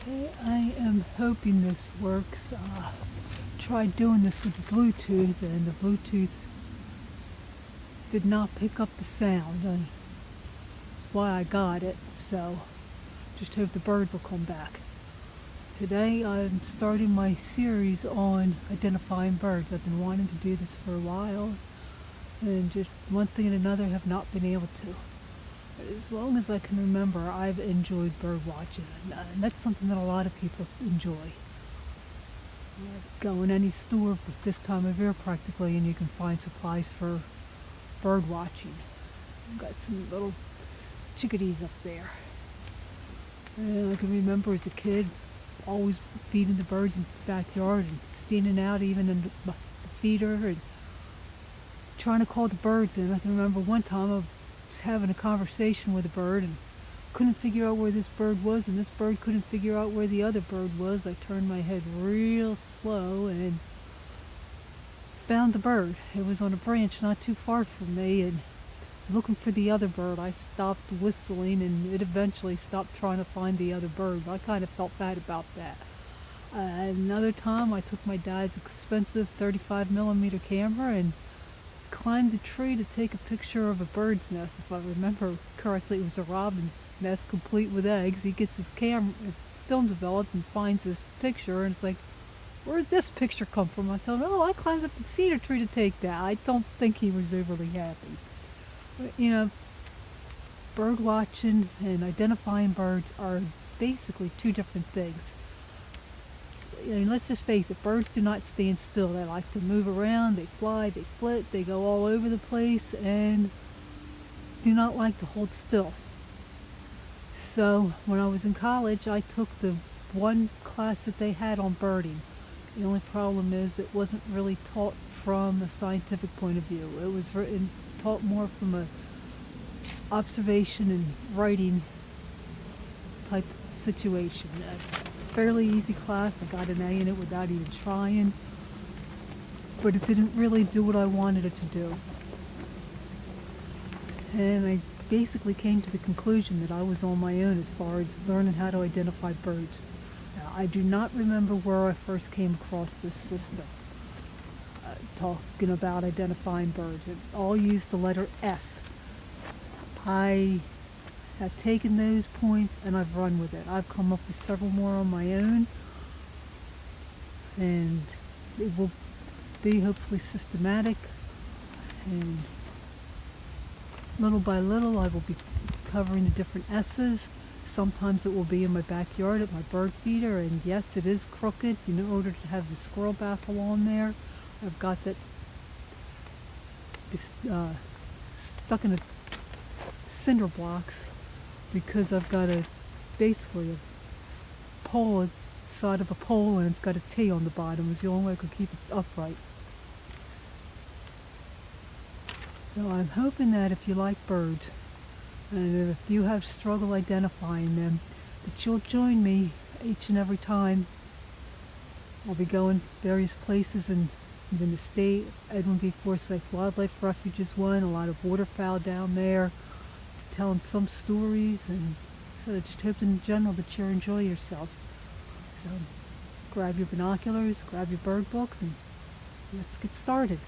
Okay, I am hoping this works. Tried doing this with the Bluetooth, and the Bluetooth did not pick up the sound. That's why I got it, so just hope the birds will come back. Today I'm starting my series on identifying birds. I've been wanting to do this for a while, and just one thing and another have not been able to. As long as I can remember, I've enjoyed bird watching, and that's something that a lot of people enjoy. Go in any store this time of year practically, and you can find supplies for bird watching. I've got some little chickadees up there. And I can remember as a kid always feeding the birds in the backyard and standing out even in the feeder and trying to call the birds in. I can remember one time I was having a conversation with a bird and couldn't figure out where this bird was, and this bird couldn't figure out where the other bird was. I turned my head real slow and found the bird. It was on a branch not too far from me, and looking for the other bird, I stopped whistling, and it eventually stopped trying to find the other bird. I kind of felt bad about that. Another time, I took my dad's expensive 35mm camera and climbed a tree to take a picture of a bird's nest. If I remember correctly, it was a robin's nest complete with eggs. He gets his film developed and finds this picture, and it's like, where did this picture come from? I told him, oh, I climbed up the cedar tree to take that. I don't think he was overly happy. You know, bird watching and identifying birds are basically two different things. Let's just face it, birds do not stand still. They like to move around, they fly, they flit, they go all over the place, and do not like to hold still. So when I was in college, I took the one class that they had on birding. The only problem is it wasn't really taught from a scientific point of view. It was taught more from a observation and writing type situation. A fairly easy class. I got an A in it without even trying, but it didn't really do what I wanted it to do. And I basically came to the conclusion that I was on my own as far as learning how to identify birds. Now, I do not remember where I first came across this system. Talking about identifying birds. It all used the letter S. I have taken those points and I've run with it. I've come up with several more on my own, and it will be hopefully systematic, and little by little I will be covering the different S's. Sometimes it will be in my backyard at my bird feeder, and yes, it is crooked in order to have the squirrel baffle on there. I've got that stuck in a cinder blocks because I've got basically a pole side of a pole, and it's got a T on the bottom. It's the only way I could keep it upright. So I'm hoping that if you like birds, and if you have struggle identifying them, that you'll join me each and every time. I'll be going various places in the state. Edwin B. Forsyth Wildlife Refuge is one, a lot of waterfowl down there, telling some stories, and so I just hope in general that you enjoy yourselves. So grab your binoculars, grab your bird books, and let's get started.